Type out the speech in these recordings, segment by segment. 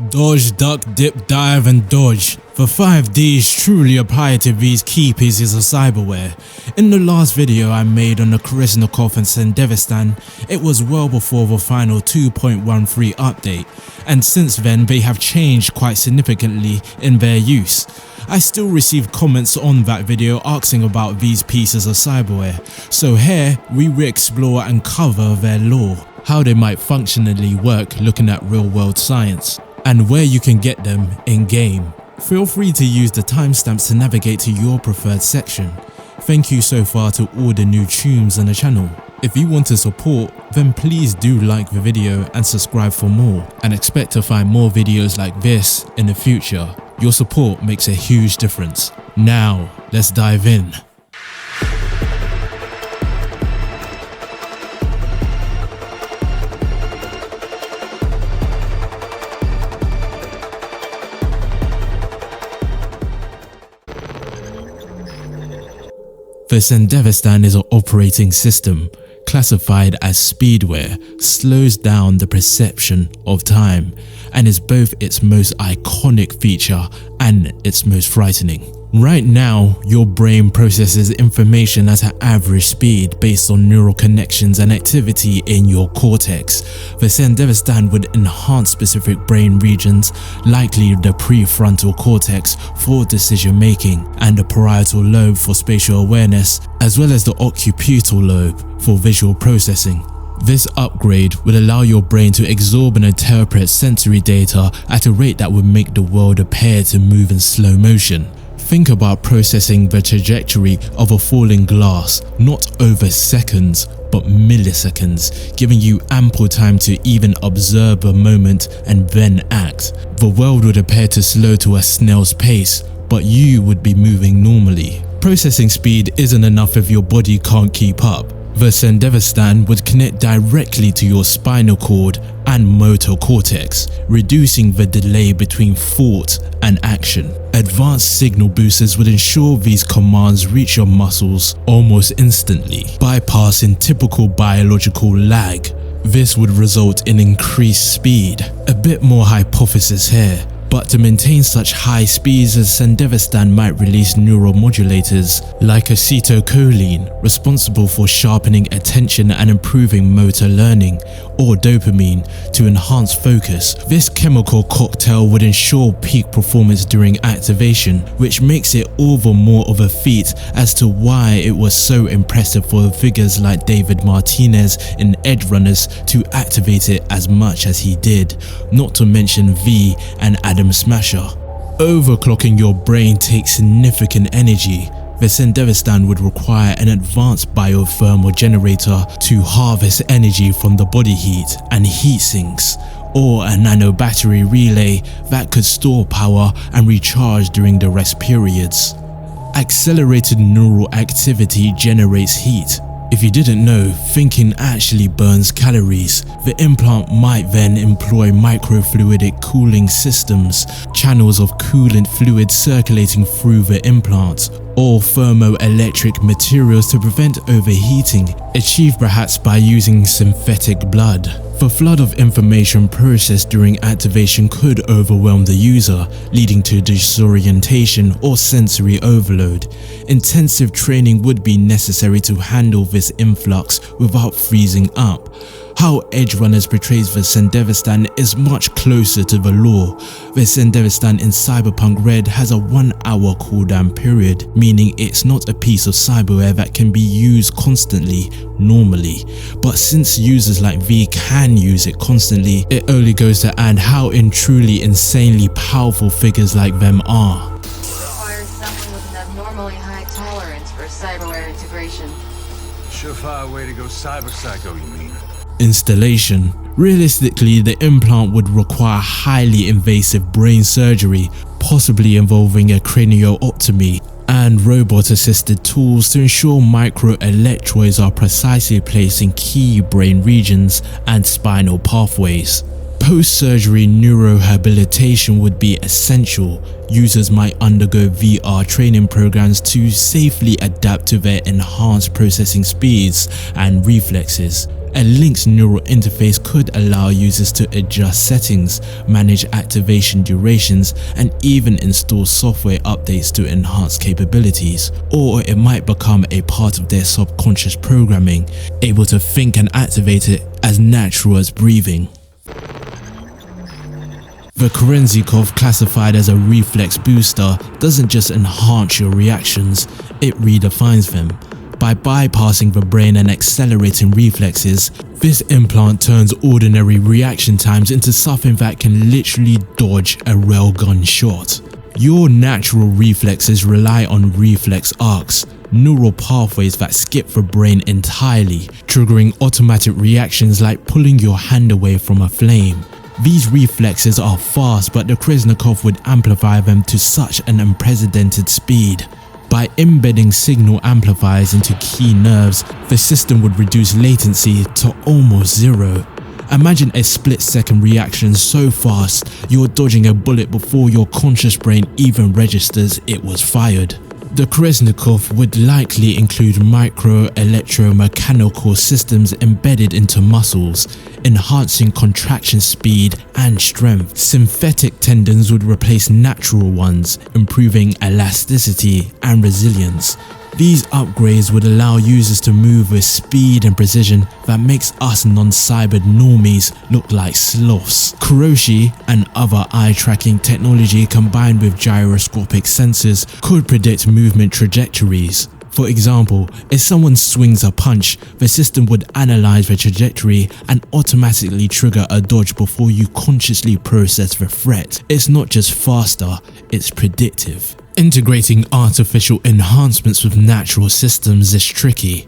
Dodge, duck, dip, dive and dodge. The 5Ds truly apply to these key pieces of cyberware. In the last video I made on the Kerenzikov and Sandevistan, it was well before the final 2.13 update, and since then they have changed quite significantly in their use. I still received comments on that video asking about these pieces of cyberware, so here we re-explore and cover their lore, how they might functionally work looking at real-world science, and where you can get them in-game. Feel free to use the timestamps to navigate to your preferred section. Thank you so far to all the new tunes on the channel. If you want to support, then please do like the video and subscribe for more, and expect to find more videos like this in the future. Your support makes a huge difference. Now, let's dive in. The Sandevistan is an operating system classified as speedware, slows down the perception of time, and is both its most iconic feature and its most frightening. Right now, your brain processes information at an average speed based on neural connections and activity in your cortex. The Sandevistan would enhance specific brain regions, likely the prefrontal cortex for decision making and the parietal lobe for spatial awareness, as well as the occipital lobe for visual processing. This upgrade will allow your brain to absorb and interpret sensory data at a rate that would make the world appear to move in slow motion. Think about processing the trajectory of a falling glass, not over seconds, but milliseconds, giving you ample time to even observe the moment and then act. The world would appear to slow to a snail's pace, but you would be moving normally. Processing speed isn't enough if your body can't keep up. The Sandevistan would connect directly to your spinal cord and motor cortex, reducing the delay between thought and action. Advanced signal boosters would ensure these commands reach your muscles almost instantly, bypassing typical biological lag. This would result in increased speed. A bit more hypothesis here, but to maintain such high speeds, the Sandevistan might release neuromodulators like acetylcholine, responsible for sharpening attention and improving motor learning, or dopamine to enhance focus. This chemical cocktail would ensure peak performance during activation, which makes it all the more of a feat as to why it was so impressive for figures like David Martinez in Edge Runners to activate it as much as he did, not to mention V and Adam Smasher. Overclocking your brain takes significant energy. The Sandevistan would require an advanced biothermal generator to harvest energy from the body heat and heat sinks, or a nano battery relay that could store power and recharge during the rest periods. Accelerated neural activity generates heat. If you didn't know, thinking actually burns calories. The implant might then employ microfluidic cooling systems, channels of coolant fluid circulating through the implant, or thermoelectric materials to prevent overheating, achieved perhaps by using synthetic blood. The flood of information processed during activation could overwhelm the user, leading to disorientation or sensory overload. Intensive training would be necessary to handle this influx without freezing up. How Edge Runners portrays the Sandevistan is much closer to the lore. The Sandevistan in Cyberpunk Red has a 1 hour cooldown period, meaning it's not a piece of cyberware that can be used constantly, normally. But since users like V can use it constantly, it only goes to add how truly insanely powerful figures like them are. Requires someone with an abnormally high tolerance for cyberware integration. Surefire way to go cyber psycho, you mean? Installation. Realistically, the implant would require highly invasive brain surgery, possibly involving a craniotomy, and robot-assisted tools to ensure microelectrodes are precisely placed in key brain regions and spinal pathways. Post-surgery neurorehabilitation would be essential. Users might undergo VR training programs to safely adapt to their enhanced processing speeds and reflexes. A linked neural interface could allow users to adjust settings, manage activation durations, and even install software updates to enhance capabilities. Or it might become a part of their subconscious programming, able to think and activate it as natural as breathing. The Kerenzikov, classified as a reflex booster, doesn't just enhance your reactions, it redefines them. By bypassing the brain and accelerating reflexes, this implant turns ordinary reaction times into something that can literally dodge a railgun shot. Your natural reflexes rely on reflex arcs, neural pathways that skip the brain entirely, triggering automatic reactions like pulling your hand away from a flame. These reflexes are fast, but the Kerenzikov would amplify them to such an unprecedented speed. By embedding signal amplifiers into key nerves, the system would reduce latency to almost zero. Imagine a split-second reaction so fast, you're dodging a bullet before your conscious brain even registers it was fired. The Kerenzikov would likely include micro-electromechanical systems embedded into muscles, enhancing contraction speed and strength. Synthetic tendons would replace natural ones, improving elasticity and resilience. These upgrades would allow users to move with speed and precision that makes us non-cybered normies look like sloths. Kuroshi and other eye-tracking technology combined with gyroscopic sensors could predict movement trajectories. For example, if someone swings a punch, the system would analyze the trajectory and automatically trigger a dodge before you consciously process the threat. It's not just faster, it's predictive. Integrating artificial enhancements with natural systems is tricky.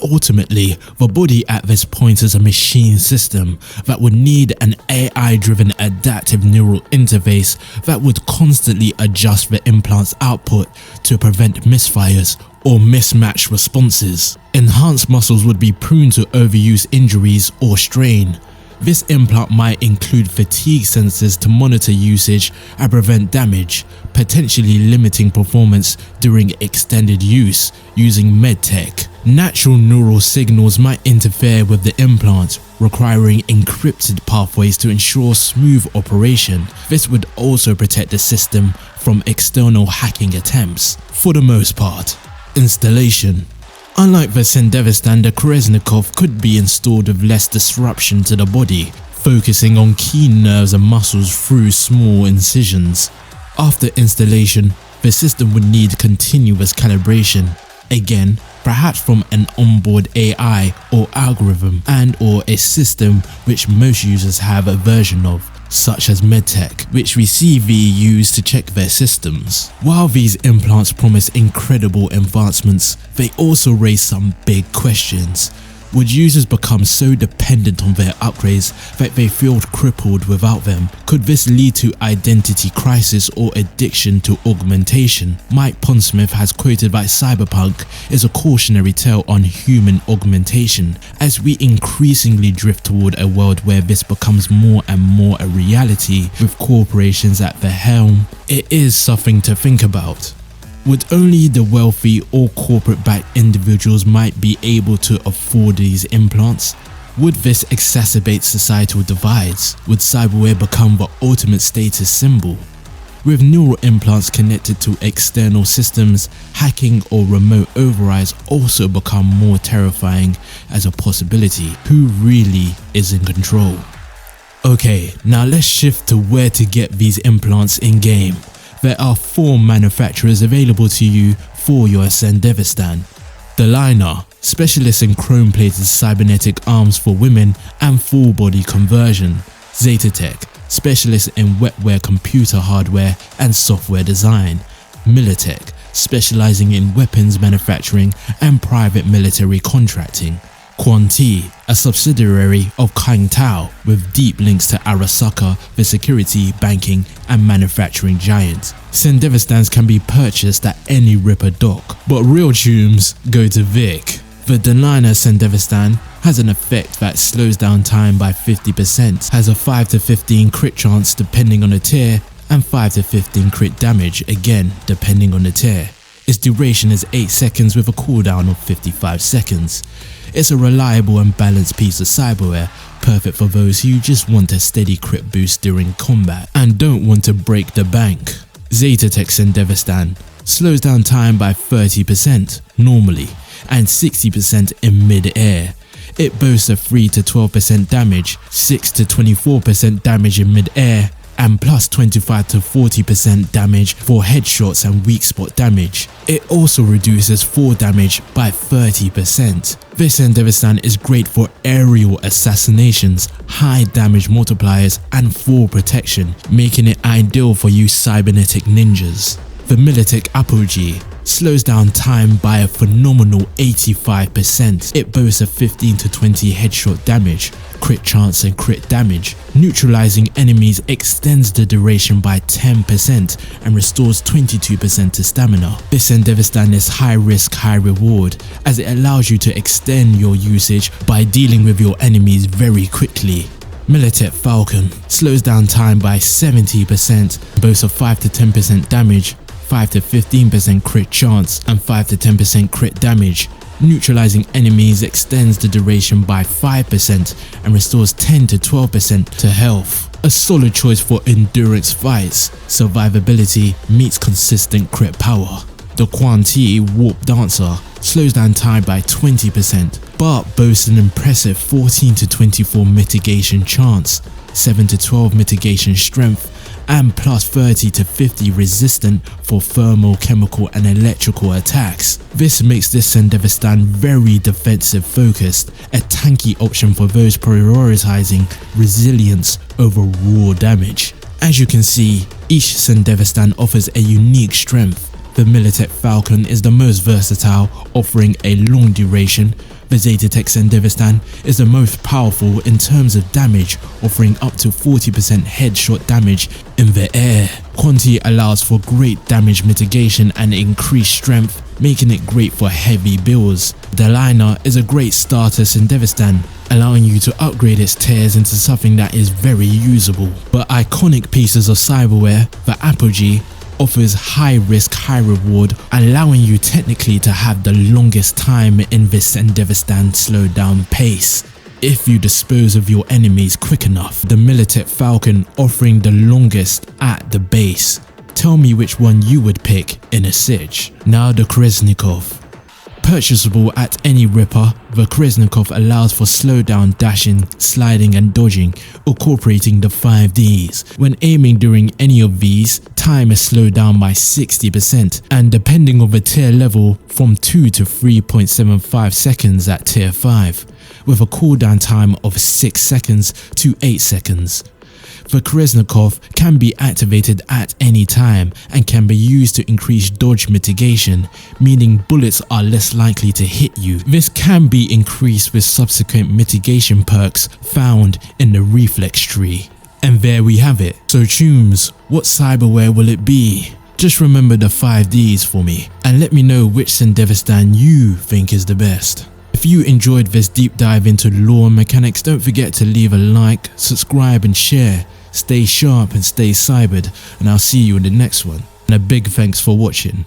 Ultimately, the body at this point is a machine system that would need an AI-driven adaptive neural interface that would constantly adjust the implant's output to prevent misfires or mismatched responses. Enhanced muscles would be prone to overuse injuries or strain. This implant might include fatigue sensors to monitor usage and prevent damage, potentially limiting performance during extended use using medtech. Natural neural signals might interfere with the implant, requiring encrypted pathways to ensure smooth operation. This would also protect the system from external hacking attempts. For the most part. Installation. Unlike the Sandevistan, the Kerenzikov could be installed with less disruption to the body, focusing on key nerves and muscles through small incisions. After installation, the system would need continuous calibration, again, perhaps from an onboard AI or algorithm and/or a system which most users have a version of, such as medtech, which we see use to check their systems. While these implants promise incredible advancements, they also raise some big questions. Would users become so dependent on their upgrades that they feel crippled without them? Could this lead to identity crisis or addiction to augmentation? Mike Pondsmith has quoted that Cyberpunk is a cautionary tale on human augmentation, as we increasingly drift toward a world where this becomes more and more a reality with corporations at the helm. It is something to think about. Would only the wealthy or corporate-backed individuals might be able to afford these implants? Would this exacerbate societal divides? Would cyberware become the ultimate status symbol? With neural implants connected to external systems, hacking or remote overrides also become more terrifying as a possibility. Who really is in control? Okay, now let's shift to where to get these implants in-game. There are 4 manufacturers available to you for your Sandevistan. Dynalar, specialist in chrome-plated cybernetic arms for women and full-body conversion. Zetatech, specialist in wetware computer hardware and software design. Militech, specializing in weapons manufacturing and private military contracting. QIAN T, a subsidiary of QIAN T with deep links to Arasaka, the security, banking and manufacturing giant. Sandevistans can be purchased at any Ripper dock, but real tunes go to Vic. The Dynalar Sandevistan has an effect that slows down time by 50%, has a 5 to 15 crit chance depending on the tier, and 5 to 15 crit damage again depending on the tier. Its duration is 8 seconds with a cooldown of 55 seconds. It's a reliable and balanced piece of cyberware, perfect for those who just want a steady crit boost during combat and don't want to break the bank. Zetatech Sandevistan slows down time by 30% normally and 60% in mid-air. It boasts a 3 to 12% damage, 6 to 24% damage in mid-air, and plus 25 to 40% damage for headshots and weak spot damage. It also reduces fall damage by 30%. This Sandevistan is great for aerial assassinations, high damage multipliers, and fall protection, making it ideal for you cybernetic ninjas. The Militech APOGEE slows down time by a phenomenal 85%. It boasts a 15 to 20 headshot damage, crit chance and crit damage. Neutralizing enemies extends the duration by 10% and restores 22% to stamina. This Sandevistan is high risk, high reward, as it allows you to extend your usage by dealing with your enemies very quickly. Militech Falcon slows down time by 70%, boasts a 5 to 10% damage, 5 to 15% crit chance, and 5 to 10% crit damage. Neutralizing enemies extends the duration by 5% and restores 10 to 12% to health. A solid choice for endurance fights. Survivability meets consistent crit power. The QIAN T Warp Dancer slows down time by 20%, but boasts an impressive 14 to 24 mitigation chance, 7 to 12 mitigation strength, and plus 30 to 50 resistant for thermal, chemical, and electrical attacks. This makes this Sandevistan very defensive focused, a tanky option for those prioritizing resilience over raw damage. As you can see, each Sandevistan offers a unique strength. The Militech Falcon is the most versatile, offering a long duration. The Zetatech Sandevistan is the most powerful in terms of damage, offering up to 40% headshot damage in the air. QIAN T allows for great damage mitigation and increased strength, making it great for heavy builds. Dynalar is a great starter Sandevistan, allowing you to upgrade its tiers into something that is very usable. But iconic pieces of cyberware, the APOGEE, offers high risk, high reward, allowing you technically to have the longest time in this Sandevistan slow down pace. If you dispose of your enemies quick enough, the Militech Falcon offering the longest at the base. Tell me which one you would pick in a siege. Now the Kerenzikov. Purchasable at any ripper, the Kerenzikov allows for slowdown, dashing, sliding and dodging, incorporating the 5Ds. When aiming during any of these, time is slowed down by 60% and depending on the tier level from 2 to 3.75 seconds at tier 5, with a cooldown time of 6 seconds to 8 seconds. The Kerenzikov can be activated at any time and can be used to increase dodge mitigation, meaning bullets are less likely to hit you. This can be increased with subsequent mitigation perks found in the reflex tree. And there we have it. So Chooms, what cyberware will it be? Just remember the 5Ds for me and let me know which Sandevistan you think is the best. If you enjoyed this deep dive into lore and mechanics, don't forget to leave a like, subscribe and share. Stay sharp and stay cybered, and I'll see you in the next one. And a big thanks for watching.